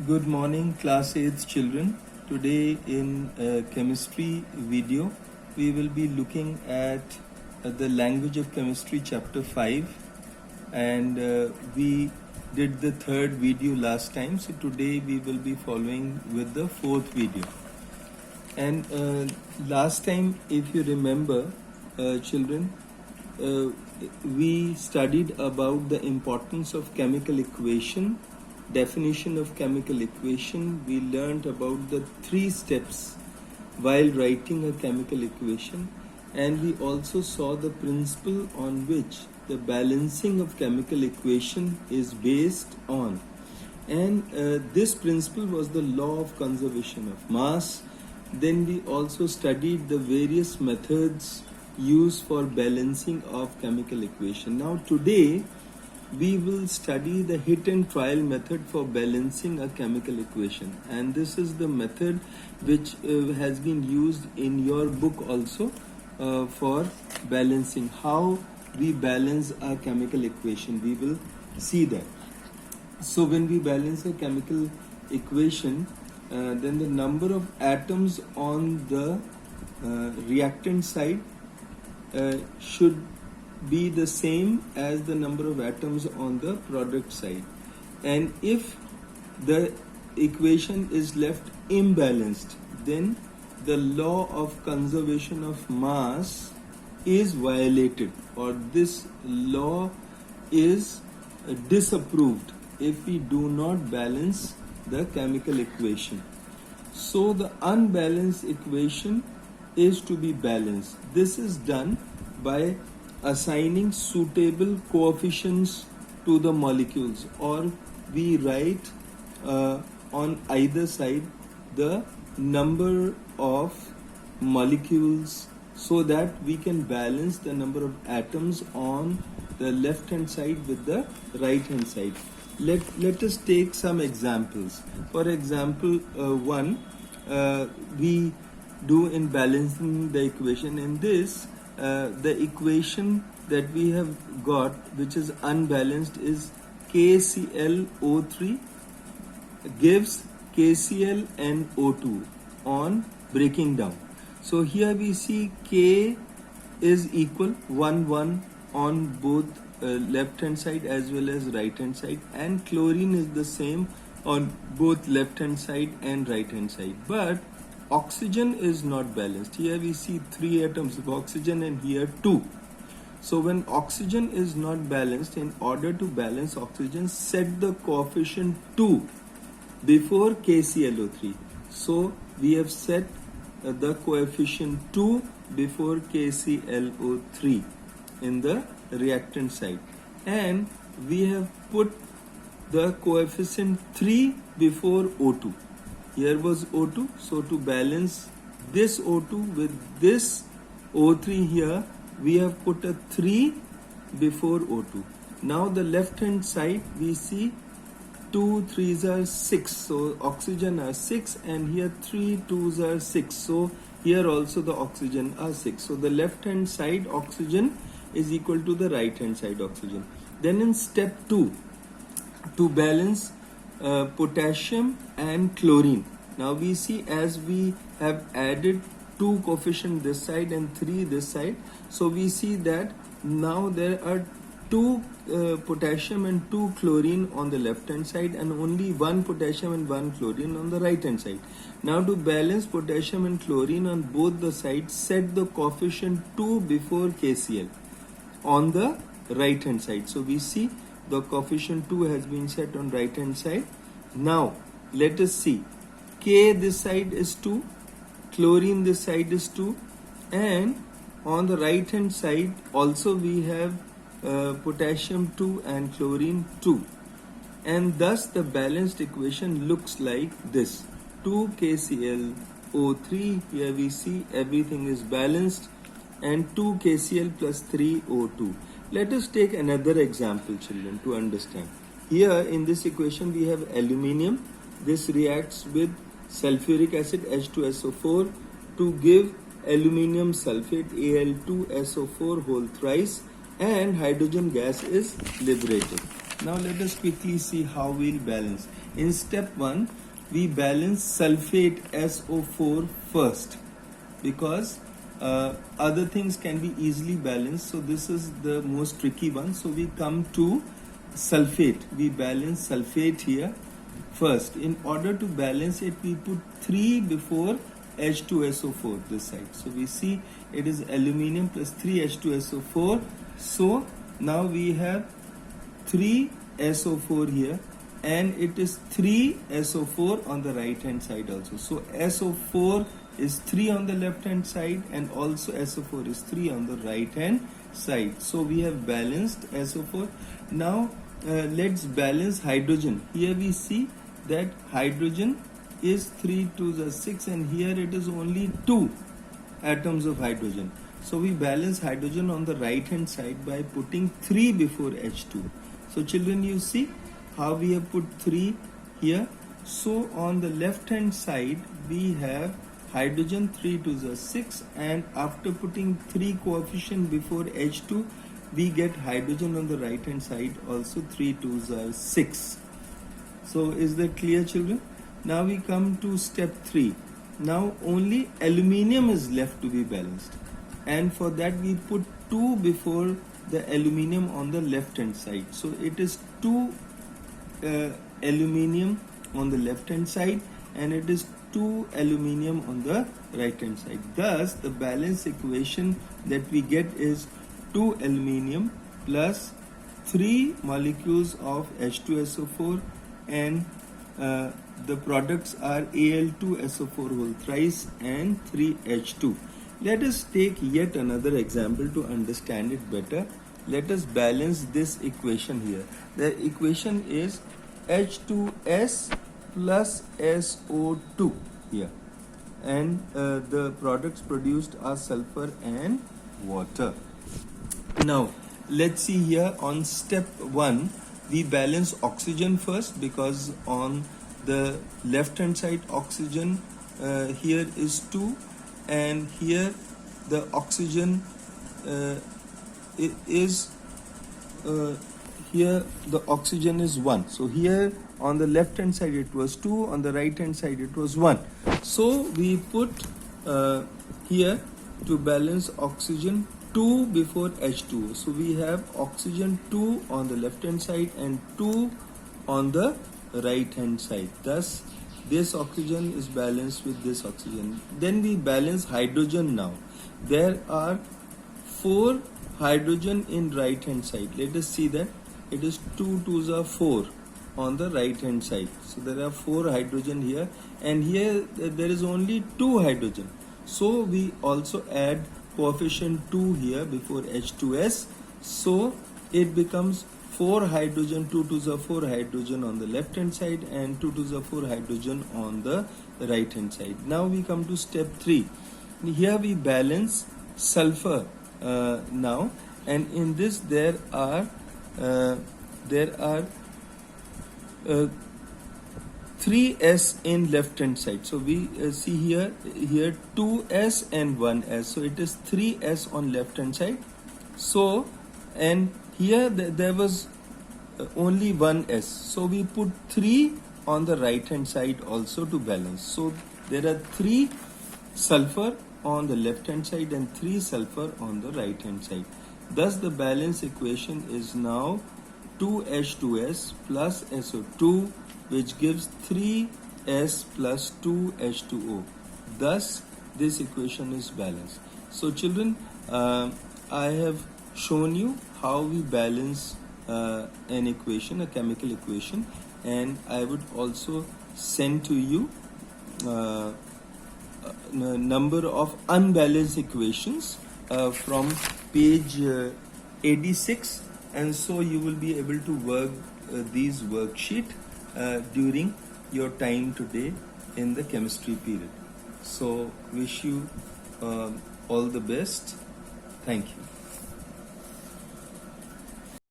Good morning, class 8th children. Today in chemistry video, we will be looking at the language of chemistry chapter 5, and we did the third video last time. So today we will be following with the fourth video. And last time, if you remember, children, we studied about the importance of chemical equation, definition of chemical equation. We learned about the 3 steps while writing a chemical equation, and we also saw the principle on which the balancing of chemical equation is based on. And this principle was the law of conservation of mass. Then we also studied the various methods used for balancing of chemical equation. Now today we will study the hit and trial method for balancing a chemical equation, and this is the method which has been used in your book also for balancing. How we balance a chemical equation, we will see that. So when we balance a chemical equation, then the number of atoms on the reactant side should be the same as the number of atoms on the product side. And if the equation is left imbalanced, then the law of conservation of mass is violated, or this law is disapproved if we do not balance the chemical equation. So the unbalanced equation is to be balanced. This is done by assigning suitable coefficients to the molecules, or we write on either side the number of molecules so that we can balance the number of atoms on the left hand side with the right hand side. Let us take some examples. For example, one we do in balancing the equation. In this, the equation that we have got, which is unbalanced, is KClO3 gives KCl and O2 on breaking down. So here we see K is equal 1 1 on both left hand side as well as right hand side, and chlorine is the same on both left hand side and right hand side. But oxygen is not balanced. Here we see 3 atoms of oxygen and here 2. So when oxygen is not balanced, in order to balance oxygen, set the coefficient 2 before KClO3. So we have set the coefficient 2 before KClO3 in the reactant side, and we have put the coefficient 3 before O2. Here was O2, so to balance this O2 with this O3 here, we have put a 3 before O2. Now the left hand side, we see 2 3s are 6, so oxygen are 6, and here 3 2s are 6, so here also the oxygen are 6. So the left hand side oxygen is equal to the right hand side oxygen. Then in step 2, to balance potassium and chlorine. Now we see, as we have added 2 coefficient this side and 3 this side, so we see that now there are 2 potassium and 2 chlorine on the left hand side, and only 1 potassium and 1 chlorine on the right hand side. Now to balance potassium and chlorine on both the sides, set the coefficient 2 before KCl on the right hand side. So we see the coefficient 2 has been set on right hand side. Now let us see, K this side is 2, chlorine this side is 2, and on the right hand side also we have potassium 2 and chlorine 2, and thus the balanced equation looks like this: 2 KClO3, here we see everything is balanced, and 2 KCl plus 3 O2. Let us take another example, children, to understand. Here in this equation we have aluminium. This reacts with sulfuric acid H2SO4 to give aluminium sulfate Al2SO4 whole thrice, and hydrogen gas is liberated. Now let us quickly see how we'll balance. In step 1, we balance sulfate SO4 first, because other things can be easily balanced. So this is the most tricky one. So we come to sulfate. We balance sulfate here first. In order to balance it, we put 3 before H2SO4 this side. So we see it is aluminium plus 3 H2SO4. So now we have 3 SO4 here, and it is 3 SO4 on the right hand side also. So SO4 is 3 on the left hand side, and also SO4 is 3 on the right hand side. So we have balanced SO4. Now let's balance hydrogen. Here we see that hydrogen is 3 2s are 6, and here it is only 2 atoms of hydrogen. So we balance hydrogen on the right hand side by putting 3 before H2. So children, you see how we have put 3 here. So on the left hand side we have hydrogen, 3 2s are 6, and after putting 3 coefficient before H2, we get hydrogen on the right hand side also, 3 2s are 6. So is that clear, children? Now we come to step 3. Now only aluminium is left to be balanced, and for that we put 2 before the aluminium on the left hand side. So it is 2 aluminium on the left hand side, and it is 2 aluminium on the right hand side. Thus the balance equation that we get is 2 aluminium plus 3 molecules of H2SO4, and the products are Al2SO4 whole thrice and 3H2. Let us take yet another example to understand it better. Let us balance this equation here. The equation is H2S plus SO2 here, and the products produced are sulfur and water. Now let's see here on step 1, we balance oxygen first, because on the left hand side oxygen here is 2, and here the oxygen is here the oxygen is 1. So here on the left hand side it was 2, on the right hand side it was 1. So we put here to balance oxygen 2 before H2. So we have oxygen 2 on the left hand side and 2 on the right hand side. Thus this oxygen is balanced with this oxygen. Then we balance hydrogen now. There are 4 hydrogen in right hand side. Let us see that. It is 2 2s are 4 on the right hand side. So there are 4 hydrogen here, and here there is only 2 hydrogen. So we also add coefficient 2 here before H2S. So it becomes 4 hydrogen, 2 2s are 4 hydrogen on the left hand side, and 2 2s are 4 hydrogen on the right hand side. Now we come to step 3. Here we balance sulfur now, and in this there are 3s in left hand side. So we see here 2s and 1s. So it is 3s on left hand side. So and here there was only 1s. So we put 3 on the right hand side also to balance. So there are 3 sulfur on the left hand side and 3 sulfur on the right hand side. Thus the balance equation is now 2H2S plus SO2, which gives 3S plus 2H2O. Thus this equation is balanced. So children, I have shown you how we balance an equation, a chemical equation, and I would also send to you number of unbalanced equations from page 86, and so you will be able to work these worksheet during your time today in the chemistry period. So wish you all the best. Thank you.